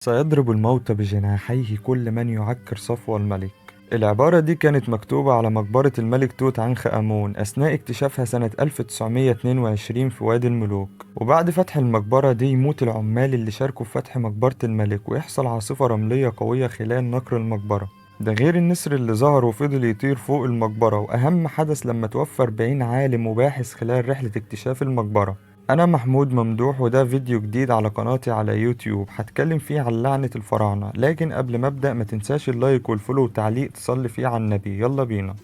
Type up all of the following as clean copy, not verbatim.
سيضرب الموت بجناحيه كل من يعكر صفو الملك. العبارة دي كانت مكتوبة على مقبرة الملك توت عنخ آمون أثناء اكتشافها سنة 1922 في وادي الملوك. وبعد فتح المقبرة دي يموت العمال اللي شاركوا في فتح مقبرة الملك، ويحصل عاصفة رملية قوية خلال نقر المقبرة. ده غير النسر اللي ظهر وفضل يطير فوق المقبرة، وأهم حدث لما توفى 40 عالم وباحث خلال رحلة اكتشاف المقبرة. أنا محمود ممدوح، وده فيديو جديد على قناتي على يوتيوب هتكلم فيه عن لعنة الفراعنة. لكن قبل ما أبدأ ما تنساش اللايك والفولو وتعليق تصلي فيه على النبي. يلا بينا.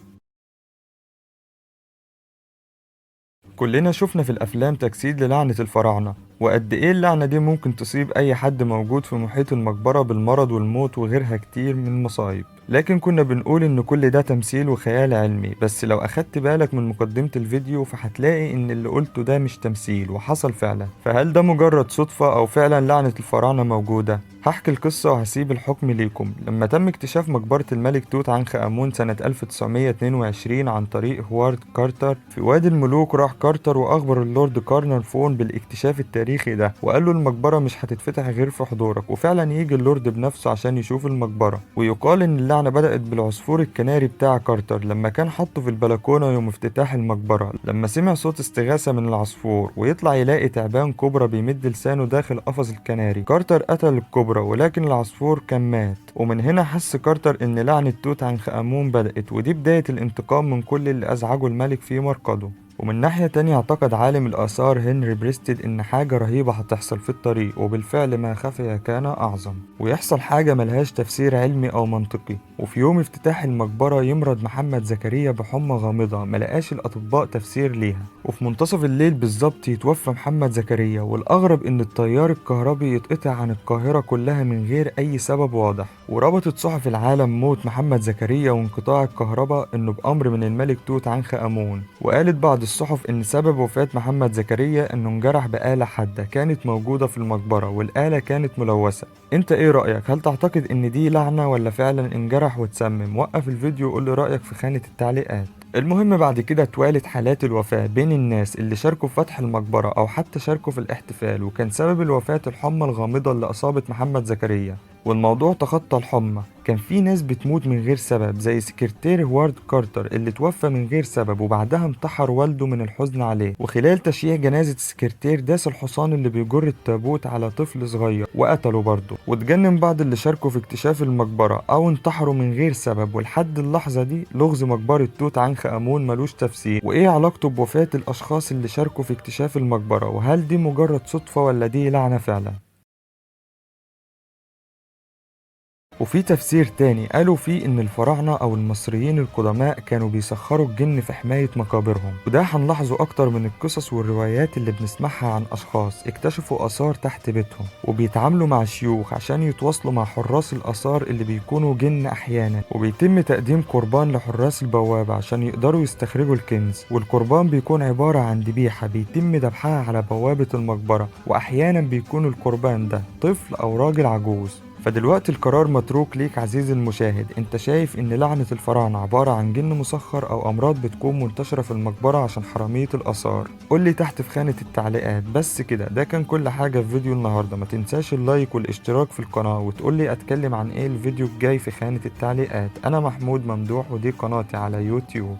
كلنا شفنا في الأفلام تجسيد للعنة الفراعنة، وقد إيه اللعنة دي ممكن تصيب أي حد موجود في محيط المقبرة بالمرض والموت وغيرها كتير من المصايب. لكن كنا بنقول إن كل ده تمثيل وخيال علمي، بس لو أخدت بالك من مقدمة الفيديو فهتلاقي إن اللي قلته ده مش تمثيل وحصل فعلا. فهل ده مجرد صدفة أو فعلا لعنة الفراعنة موجودة؟ هحكي القصة وهسيب الحكم ليكم. لما تم اكتشاف مقبرة الملك توت عنخ آمون سنة 1922 عن طريق هوارد كارتر في وادي الملوك، راح كارتر وأخبر اللورد كارنر فون بالاكتشاف التاريخي ده، وقال له المقبرة مش هتتفتح غير في حضورك. وفعلا يجي اللورد بنفسه عشان يشوف المقبرة. ويقال إن اللعنة بدأت بالعصفور الكناري بتاع كارتر لما كان حاطه في البلكونة يوم افتتاح المقبرة، لما سمع صوت استغاثة من العصفور ويطلع يلاقي تعبان كوبرا بيمد لسانه داخل قفص الكناري. كارتر قتل الكوبرا ولكن العصفور كان مات. ومن هنا حس كارتر إن لعنة توت عنخ آمون بدأت، ودي بداية الانتقام من كل اللي أزعجوا الملك في مرقده. ومن ناحية تانية اعتقد عالم الآثار هنري بريستد إن حاجة رهيبة هتحصل في الطريق، وبالفعل ما خفي كان أعظم، ويحصل حاجة ملهاش تفسير علمي أو منطقي. وفي يوم افتتاح المقبرة يمرض محمد زكريا بحمى غامضة ملقاش الأطباء تفسير ليها، وفي منتصف الليل بالظبط يتوفى محمد زكريا. والأغرب إن التيار الكهربي يتقطع عن القاهرة كلها من غير أي سبب واضح. وربطت صحف العالم موت محمد زكريا وانقطاع الكهرباء إنه بأمر من الملك توت عنخ آمون. وقالت بعض الصحف إن سبب وفاة محمد زكريا إنه انجرح بآلة حادة كانت موجودة في المقبرة، والآلة كانت ملوثة. انت ايه رأيك؟ هل تعتقد ان دي لعنة ولا فعلا انجرح واتسمم؟ وقف الفيديو وقول لي رأيك في خانة التعليقات. المهم بعد كده اتوالت حالات الوفاة بين الناس اللي شاركوا في فتح المقبرة أو حتى شاركوا في الاحتفال، وكان سبب الوفاة الحمى الغامضة اللي أصابت محمد زكريا. والموضوع تخطى الحمى، كان في ناس بتموت من غير سبب زي سكرتير هوارد كارتر اللي توفى من غير سبب وبعدها انتحر والده من الحزن عليه. وخلال تشييع جنازة السكرتير داس الحصان اللي بيجر التابوت على طفل صغير وقتله برضه. واتجنن بعض اللي شاركوا في اكتشاف المقبرة أو انتحروا من غير سبب. ولحد اللحظة دي لغز مقبرة توت عنخ آمون ملوش تفسير. وإيه علاقته بوفاة الأشخاص اللي شاركوا في اكتشاف المقبرة؟ وهل دي مجرد صدفة ولا دي لعنة فعلا؟ وفي تفسير تاني قالوا فيه إن الفراعنة أو المصريين القدماء كانوا بيسخروا الجن في حماية مقابرهم. وده هنلاحظه أكتر من القصص والروايات اللي بنسمعها عن أشخاص اكتشفوا آثار تحت بيتهم وبيتعاملوا مع شيوخ عشان يتواصلوا مع حراس الآثار اللي بيكونوا جن أحيانا، وبيتم تقديم قربان لحراس البوابة عشان يقدروا يستخرجوا الكنز. والقربان بيكون عبارة عن ذبيحة بيتم ذبحها على بوابة المقبرة، وأحيانا بيكون القربان ده طفل أو راجل عجوز. فدلوقتي القرار متروك ليك عزيزي المشاهد، انت شايف ان لعنة الفراعنة عبارة عن جن مسخر او امراض بتكون منتشرة في المقبرة عشان حرامية الاثار؟ قولي تحت في خانة التعليقات. بس كده، ده كان كل حاجة في فيديو النهاردة. ما تنساش اللايك والاشتراك في القناة، وتقولي اتكلم عن ايه الفيديو الجاي في خانة التعليقات. انا محمود ممدوح ودي قناتي على يوتيوب.